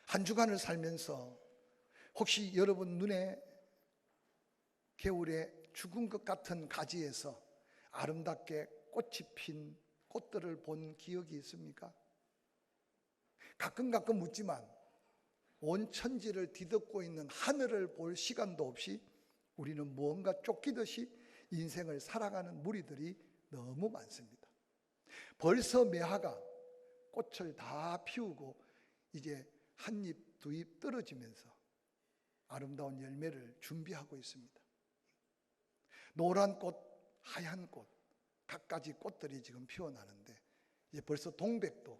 한 주간을 살면서 혹시 여러분 눈에 겨울에 죽은 것 같은 가지에서 아름답게 꽃이 핀 꽃들을 본 기억이 있습니까? 가끔 묻지만 온 천지를 뒤덮고 있는 하늘을 볼 시간도 없이 우리는 무언가 쫓기듯이 인생을 살아가는 무리들이 너무 많습니다. 벌써 매화가 꽃을 다 피우고 이제 한 잎, 두 잎 떨어지면서 아름다운 열매를 준비하고 있습니다. 노란 꽃, 하얀 꽃, 갖가지 꽃들이 지금 피어나는데 이제 벌써 동백도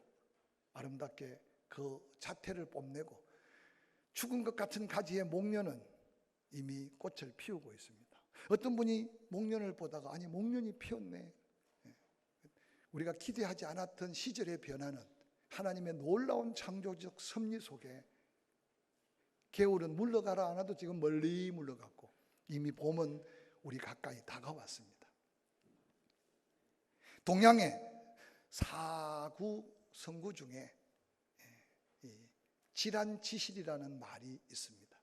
아름답게 그 자태를 뽐내고 죽은 것 같은 가지의 목련은 이미 꽃을 피우고 있습니다. 어떤 분이 목련을 보다가 아니 목련이 피었네. 우리가 기대하지 않았던 시절의 변화는 하나님의 놀라운 창조적 섭리 속에 겨울은 물러가라 안 해도 지금 멀리 물러갔고 이미 봄은 우리 가까이 다가왔습니다. 동양의 사구 성구 중에 질환지실이라는 말이 있습니다.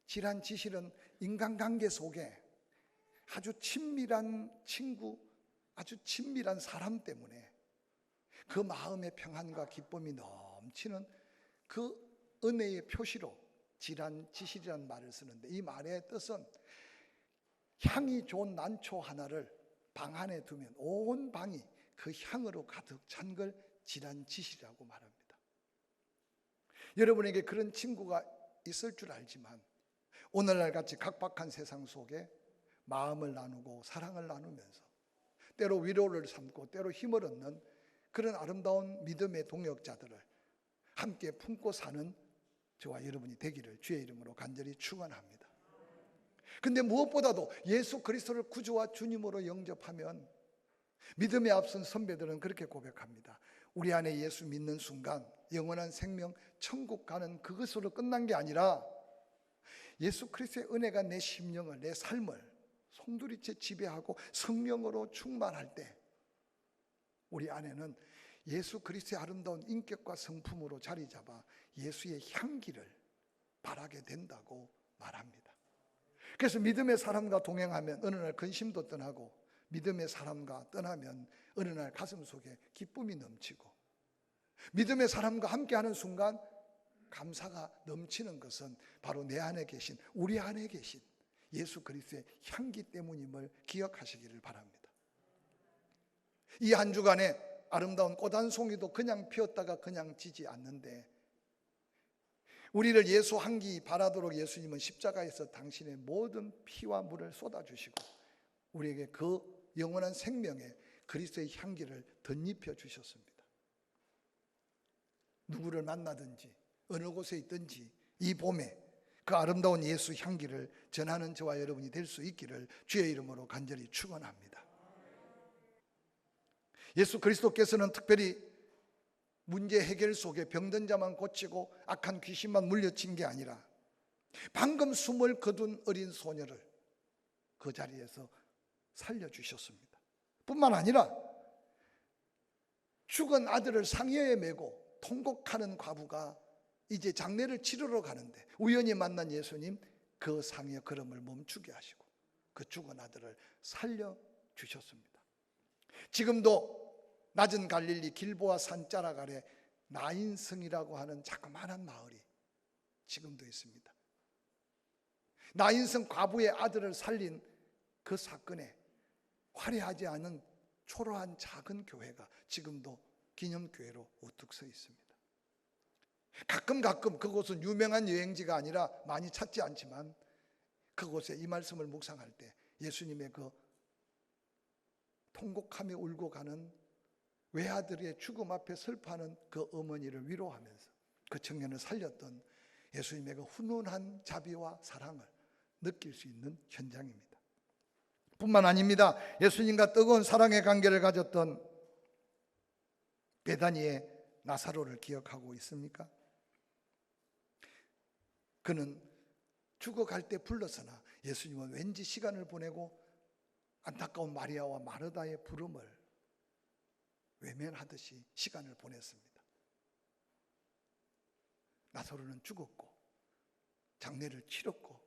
질환지실은 인간관계 속에 아주 친밀한 친구, 아주 친밀한 사람 때문에 그 마음의 평안과 기쁨이 넘치는 그 은혜의 표시로 질환지실이라는 말을 쓰는데 이 말의 뜻은 향이 좋은 난초 하나를 방 안에 두면 온 방이 그 향으로 가득 찬 걸 질환지실이라고 말합니다. 여러분에게 그런 친구가 있을 줄 알지만 오늘날 같이 각박한 세상 속에 마음을 나누고 사랑을 나누면서 때로 위로를 삼고 때로 힘을 얻는 그런 아름다운 믿음의 동역자들을 함께 품고 사는 저와 여러분이 되기를 주의 이름으로 간절히 축원합니다. 근데 무엇보다도 예수 그리스도를 구주와 주님으로 영접하면 믿음에 앞선 선배들은 그렇게 고백합니다. 우리 안에 예수 믿는 순간 영원한 생명 천국 가는 그것으로 끝난 게 아니라 예수 그리스도의 은혜가 내 심령을 내 삶을 송두리째 지배하고 성령으로 충만할 때 우리 안에는 예수 그리스도의 아름다운 인격과 성품으로 자리 잡아 예수의 향기를 바라게 된다고 말합니다. 그래서 믿음의 사람과 동행하면 어느 날 근심도 떠나고 믿음의 사람과 떠나면 어느 날 가슴 속에 기쁨이 넘치고 믿음의 사람과 함께하는 순간 감사가 넘치는 것은 바로 내 안에 계신 우리 안에 계신 예수 그리스도의 향기 때문임을 기억하시기를 바랍니다. 이 한 주간에 아름다운 꽃 한 송이도 그냥 피었다가 그냥 지지 않는데 우리를 예수 향기 바라도록 예수님은 십자가에서 당신의 모든 피와 물을 쏟아주시고 우리에게 그 영원한 생명의 그리스도의 향기를 덧입혀 주셨습니다. 누구를 만나든지 어느 곳에 있든지 이 봄에 그 아름다운 예수 향기를 전하는 저와 여러분이 될 수 있기를 주의 이름으로 간절히 축원합니다. 예수 그리스도께서는 특별히 문제 해결 속에 병든 자만 고치고 악한 귀신만 물려친 게 아니라 방금 숨을 거둔 어린 소녀를 그 자리에서 살려주셨습니다. 뿐만 아니라 죽은 아들을 상여에 메고 통곡하는 과부가 이제 장례를 치르러 가는데 우연히 만난 예수님 그 상여 걸음을 멈추게 하시고 그 죽은 아들을 살려주셨습니다. 지금도 낮은 갈릴리 길보아 산자락 아래 나인성이라고 하는 자그마한 마을이 지금도 있습니다. 나인성 과부의 아들을 살린 그 사건에 화려하지 않은 초라한 작은 교회가 지금도 기념교회로 우뚝 서 있습니다. 가끔 그곳은 유명한 여행지가 아니라 많이 찾지 않지만 그곳에 이 말씀을 묵상할 때 예수님의 그 통곡하며 울고 가는 외아들의 죽음 앞에 슬퍼하는 그 어머니를 위로하면서 그 청년을 살렸던 예수님의 그 훈훈한 자비와 사랑을 느낄 수 있는 현장입니다. 뿐만 아닙니다. 예수님과 뜨거운 사랑의 관계를 가졌던 베다니의 나사로를 기억하고 있습니까? 그는 죽어갈 때 불러서나 예수님은 왠지 시간을 보내고 안타까운 마리아와 마르다의 부름을 외면하듯이 시간을 보냈습니다. 나사로는 죽었고 장례를 치렀고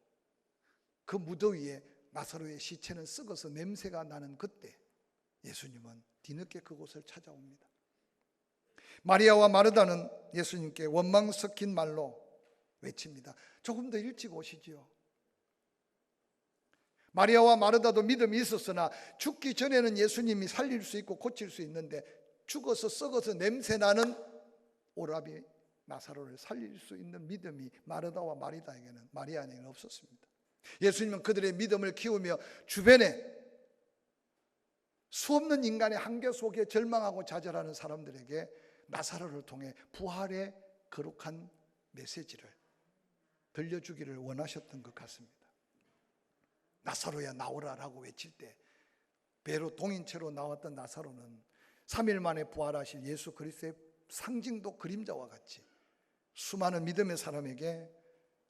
그 무더위에 나사로의 시체는 썩어서 냄새가 나는 그때 예수님은 뒤늦게 그곳을 찾아옵니다. 마리아와 마르다는 예수님께 원망 섞인 말로 외칩니다. 조금 더 일찍 오시지요. 마리아와 마르다도 믿음이 있었으나 죽기 전에는 예수님이 살릴 수 있고 고칠 수 있는데 죽어서 썩어서 냄새나는 오라비 나사로를 살릴 수 있는 믿음이 마르다와 마리아에게는 없었습니다. 예수님은 그들의 믿음을 키우며 주변에 수없는 인간의 한계 속에 절망하고 좌절하는 사람들에게 나사로를 통해 부활의 거룩한 메시지를 들려주기를 원하셨던 것 같습니다. 나사로야 나오라라고 외칠 때 배로 동인체로 나왔던 나사로는 3일 만에 부활하실 예수 그리스도의 상징도 그림자와 같이 수많은 믿음의 사람에게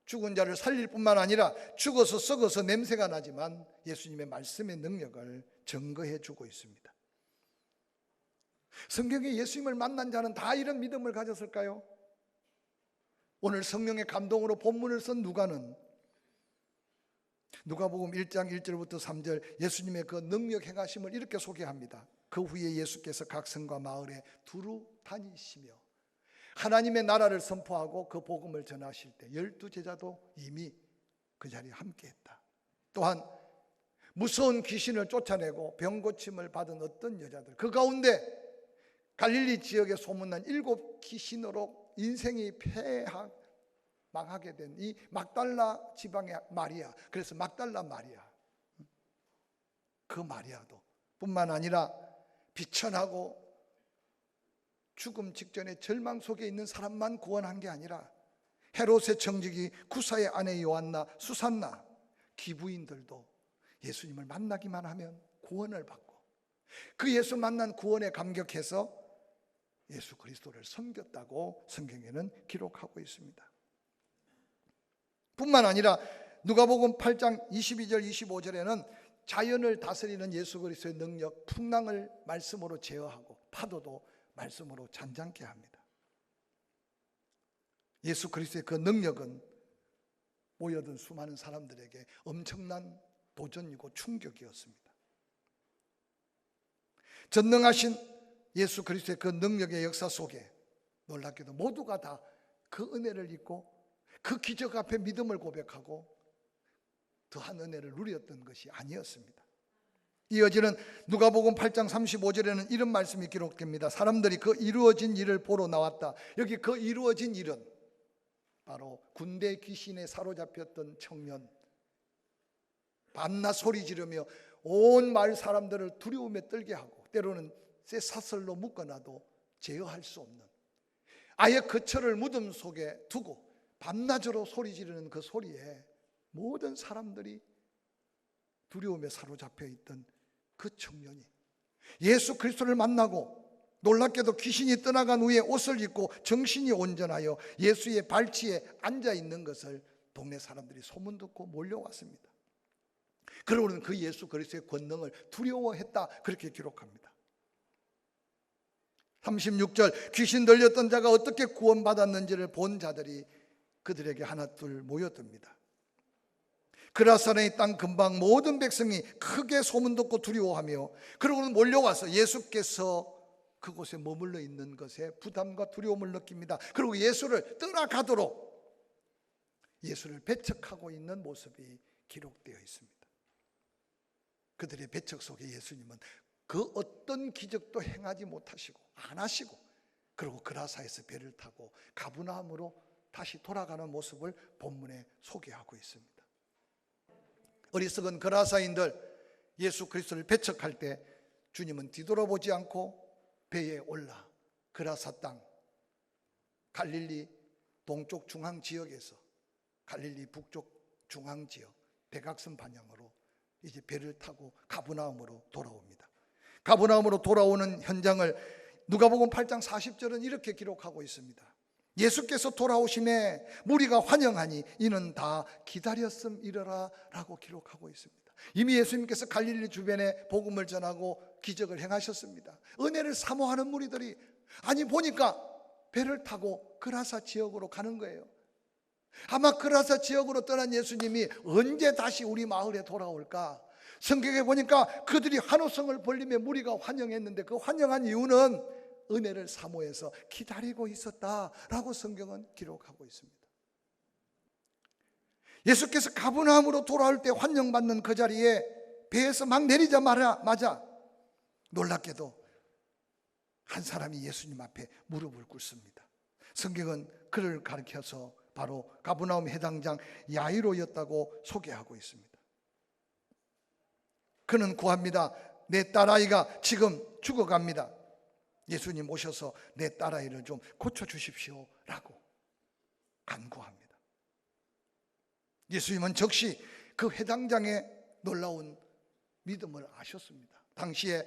죽은 자를 살릴 뿐만 아니라 죽어서 썩어서 냄새가 나지만 예수님의 말씀의 능력을 증거해 주고 있습니다. 성경에 예수님을 만난 자는 다 이런 믿음을 가졌을까요? 오늘 성령의 감동으로 본문을 쓴 누가는 누가복음 1장 1절부터 3절 예수님의 그 능력 행하심을 이렇게 소개합니다. 그 후에 예수께서 각 성과 마을에 두루 다니시며 하나님의 나라를 선포하고 그 복음을 전하실 때 12제자도 이미 그 자리에 함께했다. 또한 무서운 귀신을 쫓아내고 병 고침을 받은 어떤 여자들, 그 가운데 갈릴리 지역에 소문난 7 귀신으로 인생이 망하게 된 이 막달라 지방의 마리아, 그래서 막달라 마리아, 그 마리아도 뿐만 아니라 비천하고 죽음 직전에 절망 속에 있는 사람만 구원한 게 아니라 헤롯의 청지기 구사의 아내 요한나, 수산나, 기부인들도 예수님을 만나기만 하면 구원을 받고 그 예수 만난 구원에 감격해서 예수 그리스도를 섬겼다고 성경에는 기록하고 있습니다. 뿐만 아니라 누가복음 8장 22절 25절에는 자연을 다스리는 예수 그리스도의 능력, 풍랑을 말씀으로 제어하고 파도도 말씀으로 잔잔케 합니다. 예수 그리스도의 그 능력은 모여든 수많은 사람들에게 엄청난 도전이고 충격이었습니다. 전능하신 예수 그리스도의 그 능력의 역사 속에 놀랍게도 모두가 다 그 은혜를 입고 그 기적 앞에 믿음을 고백하고 더한 은혜를 누렸던 것이 아니었습니다. 이어지는 누가복음 8장 35절에는 이런 말씀이 기록됩니다. 사람들이 그 이루어진 일을 보러 나왔다. 여기 그 이루어진 일은 바로 군대 귀신에 사로잡혔던 청년, 밤낮 소리 지르며 온 마을 사람들을 두려움에 떨게 하고 때로는 쇠 사슬로 묶어놔도 제어할 수 없는, 아예 거처를 무덤 속에 두고 밤낮으로 소리 지르는 그 소리에 모든 사람들이 두려움에 사로잡혀 있던 그 청년이 예수 그리스도를 만나고 놀랍게도 귀신이 떠나간 후에 옷을 입고 정신이 온전하여 예수의 발치에 앉아 있는 것을 동네 사람들이 소문 듣고 몰려왔습니다. 그러고는 그 예수 그리스도의 권능을 두려워했다, 그렇게 기록합니다. 36절 귀신 들렸던 자가 어떻게 구원받았는지를 본 자들이 그들에게 하나둘 모여듭니다. 그라사의 땅 근방 모든 백성이 크게 소문 듣고 두려워하며 그러고는 몰려와서 예수께서 그곳에 머물러 있는 것에 부담과 두려움을 느낍니다. 그리고 예수를 떠나가도록 예수를 배척하고 있는 모습이 기록되어 있습니다. 그들의 배척 속에 예수님은 그 어떤 기적도 행하지 못하시고 안 하시고 그리고 그라사에서 배를 타고 가브나움으로 다시 돌아가는 모습을 본문에 소개하고 있습니다. 어리석은 그라사인들 예수 그리스도를 배척할 때 주님은 뒤돌아보지 않고 배에 올라 그라사 땅 갈릴리 동쪽 중앙 지역에서 갈릴리 북쪽 중앙 지역 백악선 방향으로 이제 배를 타고 가브나움으로 돌아옵니다. 가브나움으로 돌아오는 현장을 누가복음 8장 40절은 이렇게 기록하고 있습니다. 예수께서 돌아오심에 무리가 환영하니 이는 다 기다렸음이러라 라고 기록하고 있습니다. 이미 예수님께서 갈릴리 주변에 복음을 전하고 기적을 행하셨습니다. 은혜를 사모하는 무리들이 아니 보니까 배를 타고 그라사 지역으로 가는 거예요. 아마 그라사 지역으로 떠난 예수님이 언제 다시 우리 마을에 돌아올까? 성경에 보니까 그들이 한호성을 벌리며 무리가 환영했는데 그 환영한 이유는 은혜를 사모해서 기다리고 있었다라고 성경은 기록하고 있습니다. 예수께서 가버나움으로 돌아올 때 환영받는 그 자리에 배에서 막 내리자마자 놀랍게도 한 사람이 예수님 앞에 무릎을 꿇습니다. 성경은 그를 가리켜서 바로 가버나움 해당장 야이로였다고 소개하고 있습니다. 그는 구합니다. 내 딸아이가 지금 죽어갑니다. 예수님 오셔서 내 딸아이를 좀 고쳐주십시오 라고 간구합니다. 예수님은 즉시 그 회당장의 놀라운 믿음을 아셨습니다. 당시에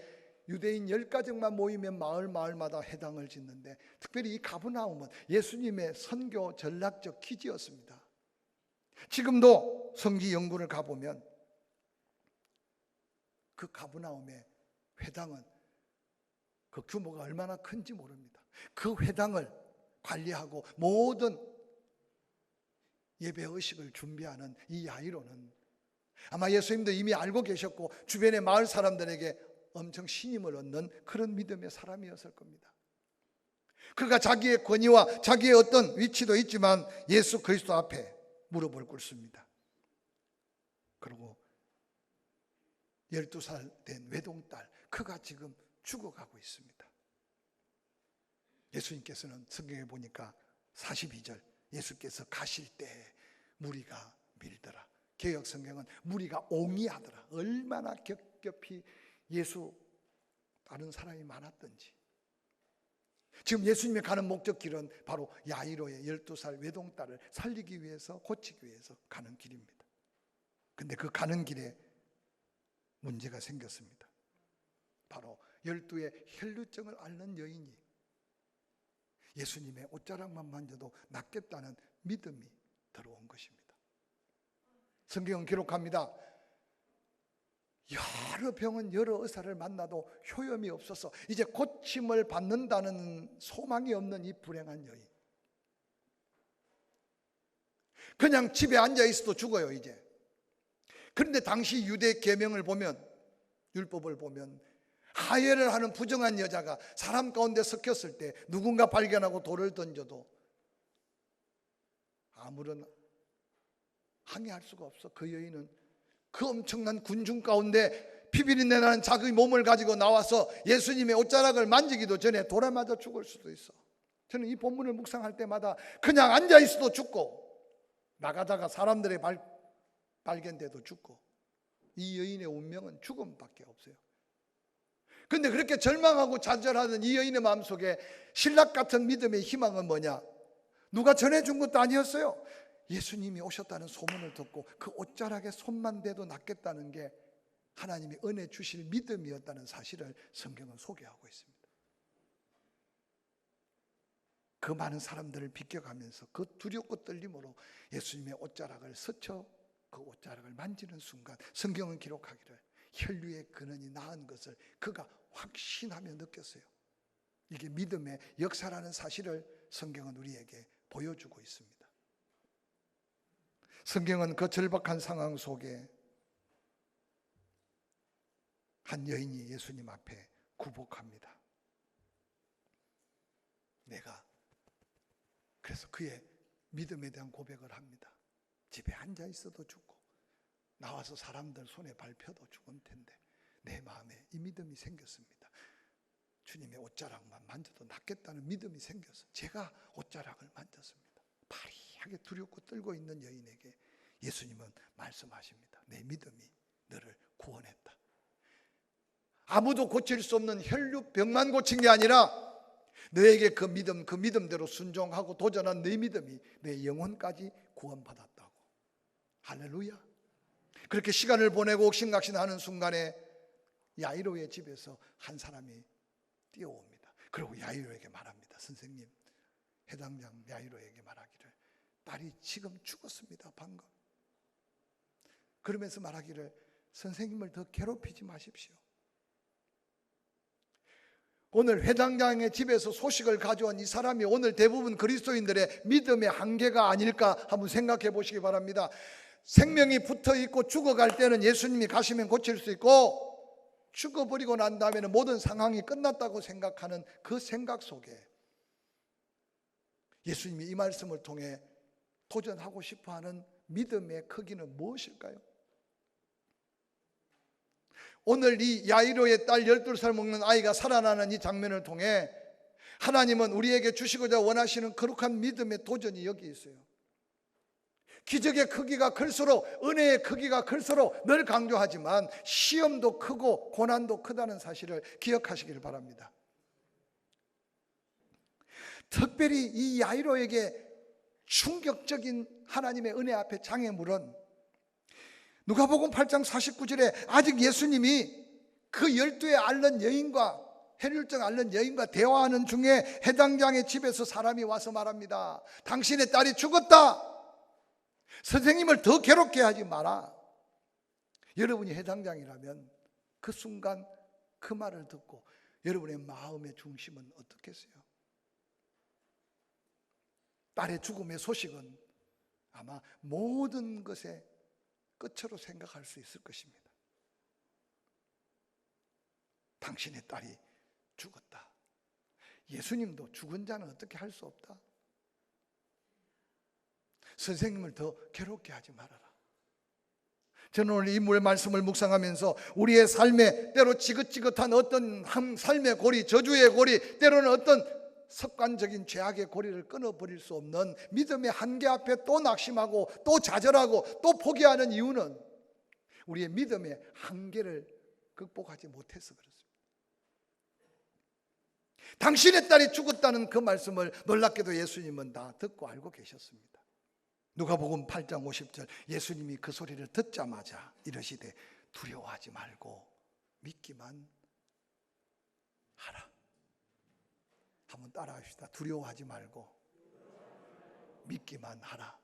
유대인 10가정만 모이면 마을마다 회당을 짓는데 특별히 이 가버나움은 예수님의 선교 전략적 기지였습니다. 지금도 성지 연구를 가보면 그 가버나움의 회당은 그 규모가 얼마나 큰지 모릅니다. 그 회당을 관리하고 모든 예배 의식을 준비하는 이 야이로는 아마 예수님도 이미 알고 계셨고 주변의 마을 사람들에게 엄청 신임을 얻는 그런 믿음의 사람이었을 겁니다. 그가 자기의 권위와 자기의 어떤 위치도 있지만 예수 그리스도 앞에 무릎을 꿇습니다. 그리고 12살 된 외동딸 그가 지금 죽어가고 있습니다. 예수님께서는 성경에 보니까 42절 예수께서 가실 때 무리가 밀더라. 개역 성경은 무리가 옹이하더라. 얼마나 겹겹이 예수 다른 사람이 많았던지. 지금 예수님이 가는 목적길은 바로 야이로의 12살 외동딸을 살리기 위해서 고치기 위해서 가는 길입니다. 근데 그 가는 길에 문제가 생겼습니다. 바로 12의 혈루증을 앓는 여인이 예수님의 옷자락만 만져도 낫겠다는 믿음이 들어온 것입니다. 성경은 기록합니다. 여러 병은 여러 의사를 만나도 효염이 없어서 이제 고침을 받는다는 소망이 없는 이 불행한 여인. 그냥 집에 앉아 있어도 죽어요 이제. 그런데 당시 유대 계명을 보면, 율법을 보면 하혈을 하는 부정한 여자가 사람 가운데 섞였을 때 누군가 발견하고 돌을 던져도 아무런 항의할 수가 없어. 그 여인은 그 엄청난 군중 가운데 피비린내 나는 자기 몸을 가지고 나와서 예수님의 옷자락을 만지기도 전에 돌에 맞아 죽을 수도 있어. 저는 이 본문을 묵상할 때마다 그냥 앉아 있어도 죽고 나가다가 사람들의 발견돼도 죽고 이 여인의 운명은 죽음밖에 없어요. 그런데 그렇게 절망하고 좌절하는 이 여인의 마음속에 신락 같은 믿음의 희망은 뭐냐? 누가 전해준 것도 아니었어요. 예수님이 오셨다는 소문을 듣고 그 옷자락에 손만 대도 낫겠다는 게 하나님이 은혜 주실 믿음이었다는 사실을 성경은 소개하고 있습니다. 그 많은 사람들을 비껴가면서 그 두렵고 떨림으로 예수님의 옷자락을 스쳐 그 옷자락을 만지는 순간 성경은 기록하기를 혈류의 근원이 나은 것을 그가 확신하며 느꼈어요. 이게 믿음의 역사라는 사실을 성경은 우리에게 보여주고 있습니다. 성경은 그 절박한 상황 속에 한 여인이 예수님 앞에 굴복합니다. 내가 그래서 그의 믿음에 대한 고백을 합니다. 집에 앉아 있어도 죽고 나와서 사람들 손에 밟혀도 죽을 텐데 내 마음에 이 믿음이 생겼습니다. 주님의 옷자락만 만져도 낫겠다는 믿음이 생겨서 제가 옷자락을 만졌습니다. 파리하게 두렵고 떨고 있는 여인에게 예수님은 말씀하십니다. 내 믿음이 너를 구원했다. 아무도 고칠 수 없는 혈류병만 고친 게 아니라 너에게 그 믿음대로 순종하고 도전한 내 믿음이 내 영혼까지 구원받았다고. 할렐루야. 그렇게 시간을 보내고 옥신각신하는 순간에 야이로의 집에서 한 사람이 뛰어옵니다. 그리고 야이로에게 말합니다. 선생님, 해당장 야이로에게 말하기를 딸이 지금 죽었습니다. 방금. 그러면서 말하기를 선생님을 더 괴롭히지 마십시오. 오늘 회당장의 집에서 소식을 가져온 이 사람이 오늘 대부분 그리스도인들의 믿음의 한계가 아닐까 한번 생각해 보시기 바랍니다. 생명이 붙어 있고 죽어갈 때는 예수님이 가시면 고칠 수 있고, 죽어버리고 난 다음에는 모든 상황이 끝났다고 생각하는 그 생각 속에 예수님이 이 말씀을 통해 도전하고 싶어하는 믿음의 크기는 무엇일까요? 오늘 이 야이로의 딸 12살 먹는 아이가 살아나는 이 장면을 통해 하나님은 우리에게 주시고자 원하시는 거룩한 믿음의 도전이 여기 있어요. 기적의 크기가 클수록, 은혜의 크기가 클수록 늘 강조하지만 시험도 크고 고난도 크다는 사실을 기억하시길 바랍니다. 특별히 이 야이로에게 충격적인 하나님의 은혜 앞에 장애물은 누가복음 8장 49절에 아직 예수님이 그 12에 앓는 여인과 혈류증 앓는 여인과 대화하는 중에 회당장의 집에서 사람이 와서 말합니다. 당신의 딸이 죽었다. 선생님을 더 괴롭게 하지 마라. 여러분이 회당장이라면 그 순간 그 말을 듣고 여러분의 마음의 중심은 어떻겠어요? 딸의 죽음의 소식은 아마 모든 것의 끝으로 생각할 수 있을 것입니다. 당신의 딸이 죽었다. 예수님도 죽은 자는 어떻게 할 수 없다. 선생님을 더 괴롭게 하지 말아라. 저는 오늘 이 말씀을 묵상하면서 우리의 삶에 때로 지긋지긋한 어떤 삶의 고리, 저주의 고리, 때로는 어떤 습관적인 죄악의 고리를 끊어버릴 수 없는 믿음의 한계 앞에 또 낙심하고 또 좌절하고 또 포기하는 이유는 우리의 믿음의 한계를 극복하지 못해서 그렇습니다. 당신의 딸이 죽었다는 그 말씀을 놀랍게도 예수님은 다 듣고 알고 계셨습니다. 누가복음 8장 50절, 예수님이 그 소리를 듣자마자 이러시되 두려워하지 말고 믿기만 하라. 한번 따라합시다. 두려워하지 말고 믿기만 하라.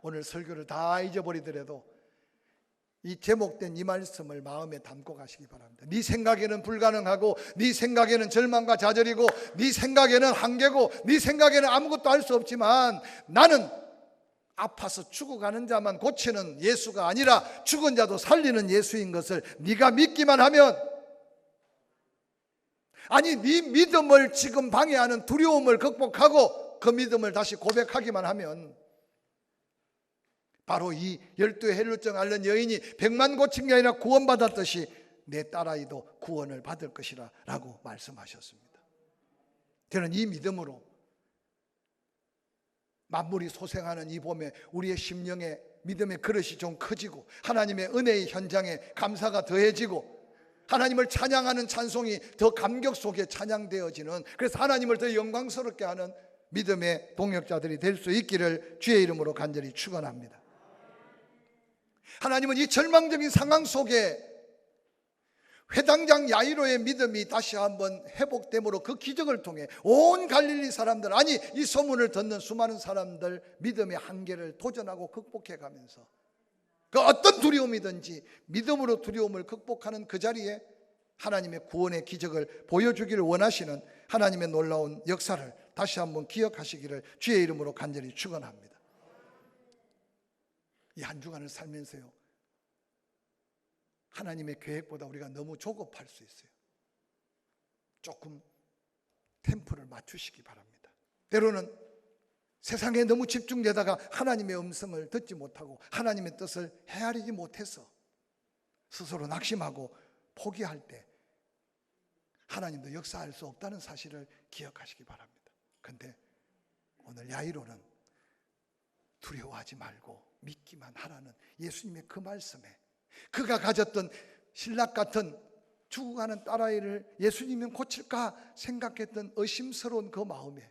오늘 설교를 다 잊어버리더라도 이 제목된 이 말씀을 마음에 담고 가시기 바랍니다. 네 생각에는 불가능하고, 네 생각에는 절망과 좌절이고, 네 생각에는 한계고, 네 생각에는 아무것도 할 수 없지만 나는 아파서 죽어가는 자만 고치는 예수가 아니라 죽은 자도 살리는 예수인 것을 네가 믿기만 하면, 아니 네 믿음을 지금 방해하는 두려움을 극복하고 그 믿음을 다시 고백하기만 하면 바로 이 12의 혈루증 앓는 여인이 100만 고친 게 아니라 구원받았듯이 내 딸아이도 구원을 받을 것이라 라고 말씀하셨습니다. 저는 이 믿음으로 만물이 소생하는 이 봄에 우리의 심령의 믿음의 그릇이 좀 커지고 하나님의 은혜의 현장에 감사가 더해지고 하나님을 찬양하는 찬송이 더 감격 속에 찬양되어지는, 그래서 하나님을 더 영광스럽게 하는 믿음의 동역자들이 될 수 있기를 주의 이름으로 간절히 축원합니다. 하나님은 이 절망적인 상황 속에 회당장 야이로의 믿음이 다시 한번 회복됨으로 그 기적을 통해 온 갈릴리 사람들, 아니 이 소문을 듣는 수많은 사람들 믿음의 한계를 도전하고 극복해 가면서 그 어떤 두려움이든지 믿음으로 두려움을 극복하는 그 자리에 하나님의 구원의 기적을 보여주기를 원하시는 하나님의 놀라운 역사를 다시 한번 기억하시기를 주의 이름으로 간절히 축원합니다. 이 한 주간을 살면서요, 하나님의 계획보다 우리가 너무 조급할 수 있어요. 조금 템포를 맞추시기 바랍니다. 때로는 세상에 너무 집중되다가 하나님의 음성을 듣지 못하고 하나님의 뜻을 헤아리지 못해서 스스로 낙심하고 포기할 때 하나님도 역사할 수 없다는 사실을 기억하시기 바랍니다. 그런데 오늘 야이로는 두려워하지 말고 믿기만 하라는 예수님의 그 말씀에 그가 가졌던 신락 같은 죽어가는 딸아이를 예수님은 고칠까 생각했던 의심스러운 그 마음에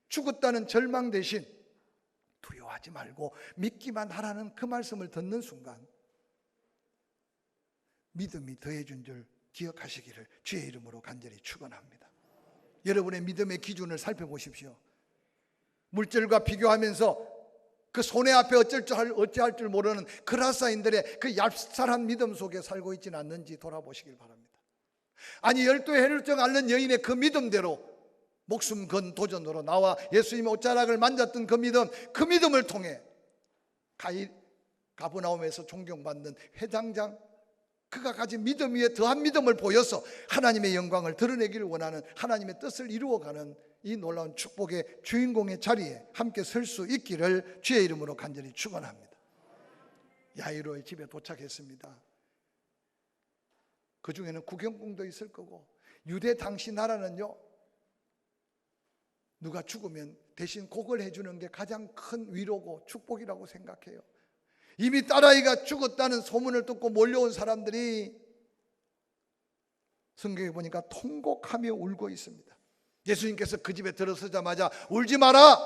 죽었다는 절망 대신 두려워하지 말고 믿기만 하라는 그 말씀을 듣는 순간 믿음이 더해준 줄 기억하시기를 주의 이름으로 간절히 축원합니다. 여러분의 믿음의 기준을 살펴보십시오. 물질과 비교하면서 그 손해 앞에 어찌할 줄 모르는 그라사인들의 그 얍삽한 믿음 속에 살고 있지는 않는지 돌아보시길 바랍니다. 아니 12의 혈루증 앓는 여인의 그 믿음대로 목숨 건 도전으로 나와 예수님의 옷자락을 만졌던 그 믿음을 통해 가버나움에서 존경받는 회당장, 그가 가진 믿음 위에 더한 믿음을 보여서 하나님의 영광을 드러내기를 원하는, 하나님의 뜻을 이루어가는 이 놀라운 축복의 주인공의 자리에 함께 설 수 있기를 주의 이름으로 간절히 축원합니다. 야이로의 집에 도착했습니다. 그 중에는 구경꾼도 있을 거고, 유대 당시 나라는요, 누가 죽으면 대신 곡을 해주는 게 가장 큰 위로고 축복이라고 생각해요. 이미 딸아이가 죽었다는 소문을 듣고 몰려온 사람들이 성경에 보니까 통곡하며 울고 있습니다. 예수님께서 그 집에 들어서자마자 울지 마라,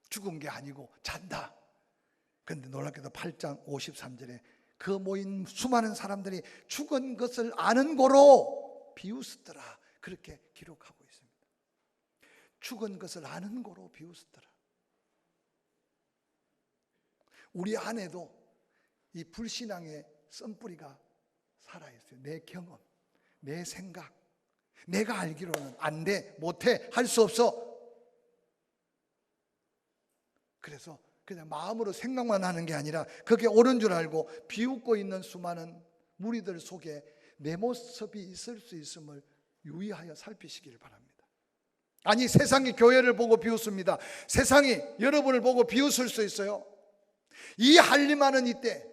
죽은 게 아니고 잔다. 그런데 놀랍게도 8장 53절에 그 모인 수많은 사람들이 죽은 것을 아는 고로 비웃었더라, 그렇게 기록하고 있습니다. 죽은 것을 아는 고로 비웃었더라. 우리 안에도 이 불신앙의 썬뿌리가 살아있어요. 내 경험, 내 생각, 내가 알기로는 안 돼, 못해, 할 수 없어. 그래서 그냥 마음으로 생각만 하는 게 아니라 그게 옳은 줄 알고 비웃고 있는 수많은 무리들 속에 내 모습이 있을 수 있음을 유의하여 살피시기를 바랍니다. 아니, 세상이 교회를 보고 비웃습니다. 세상이 여러분을 보고 비웃을 수 있어요. 이 한림하는 이때,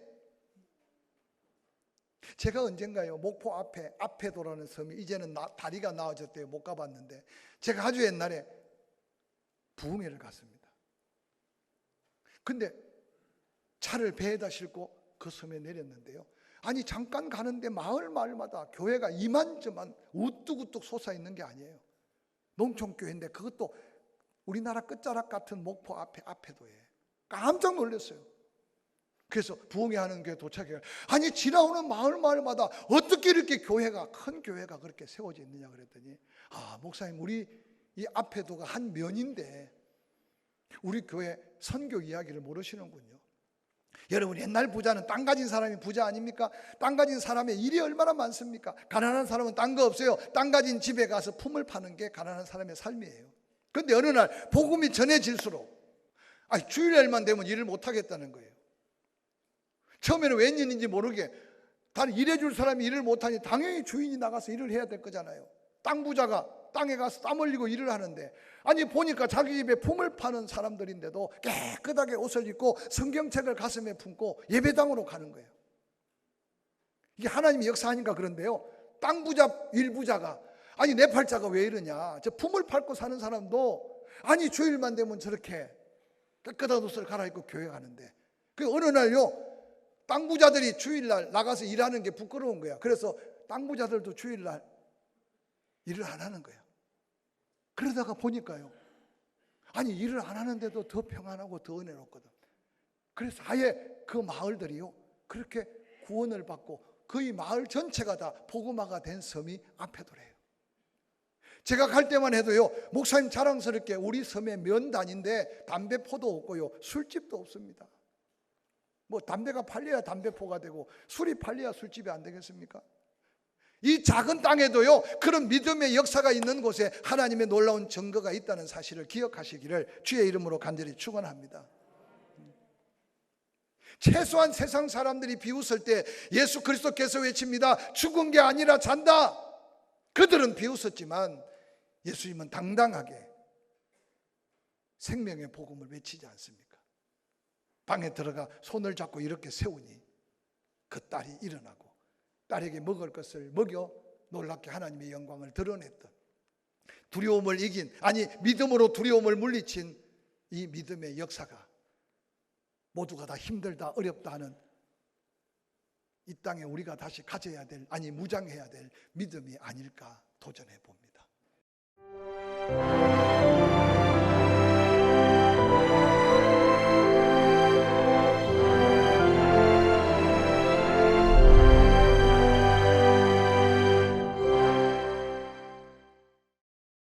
제가 언젠가요, 목포 앞에도라는 섬이 이제는 다리가 나아졌대요. 못 가봤는데, 제가 아주 옛날에 부흥회를 갔습니다. 근데 차를 배에다 싣고 그 섬에 내렸는데요, 아니 잠깐 가는데 마을마다 교회가 이만저만 우뚝우뚝 솟아있는 게 아니에요. 농촌교회인데 그것도 우리나라 끝자락 같은 목포 앞에도에 깜짝 놀랐어요. 그래서 부흥회 하는 교회 도착해요. 아니 지나오는 마을마다 어떻게 이렇게 큰 교회가 그렇게 세워져 있느냐 그랬더니, 아 목사님, 우리 이 앞에도가 한 면인데 우리 교회 선교 이야기를 모르시는군요. 여러분, 옛날 부자는 땅 가진 사람이 부자 아닙니까? 땅 가진 사람의 일이 얼마나 많습니까? 가난한 사람은 딴 거 없어요. 땅 가진 집에 가서 품을 파는 게 가난한 사람의 삶이에요. 그런데 어느 날 복음이 전해질수록 주일날만 되면 일을 못하겠다는 거예요. 처음에는 웬일인지 모르게 다른 일해줄 사람이 일을 못하니 당연히 주인이 나가서 일을 해야 될 거잖아요. 땅 부자가 땅에 가서 땀 흘리고 일을 하는데, 아니 보니까 자기 집에 품을 파는 사람들인데도 깨끗하게 옷을 입고 성경책을 가슴에 품고 예배당으로 가는 거예요. 이게 하나님의 역사하니까 그런데요, 땅 부자 일부자가 아니 내 팔자가 왜 이러냐, 저 품을 팔고 사는 사람도 아니 주일만 되면 저렇게 깨끗한 옷을 갈아입고 교회 가는데, 그 어느 날요 땅 부자들이 주일날 나가서 일하는 게 부끄러운 거야. 그래서 땅 부자들도 주일날 일을 안 하는 거야. 그러다가 보니까요, 아니 일을 안 하는데도 더 평안하고 더 은혜롭거든. 그래서 아예 그 마을들이요 그렇게 구원을 받고 거의 마을 전체가 다 복음화가 된 섬이 앞에도래요. 제가 갈 때만 해도요, 목사님 자랑스럽게 우리 섬에 면단인데 담배포도 없고요, 술집도 없습니다. 뭐 담배가 팔려야 담배포가 되고 술이 팔려야 술집이 안 되겠습니까? 이 작은 땅에도요 그런 믿음의 역사가 있는 곳에 하나님의 놀라운 증거가 있다는 사실을 기억하시기를 주의 이름으로 간절히 축원합니다. 최소한 세상 사람들이 비웃을 때 예수 그리스도께서 외칩니다. 죽은 게 아니라 잔다. 그들은 비웃었지만 예수님은 당당하게 생명의 복음을 외치지 않습니까? 방에 들어가 손을 잡고 이렇게 세우니 그 딸이 일어나고 딸에게 먹을 것을 먹여 놀랍게 하나님의 영광을 드러냈던, 두려움을 이긴, 아니 믿음으로 두려움을 물리친 이 믿음의 역사가 모두가 다 힘들다 어렵다 하는 이 땅에 우리가 다시 가져야 될, 아니 무장해야 될 믿음이 아닐까 도전해 봅니다.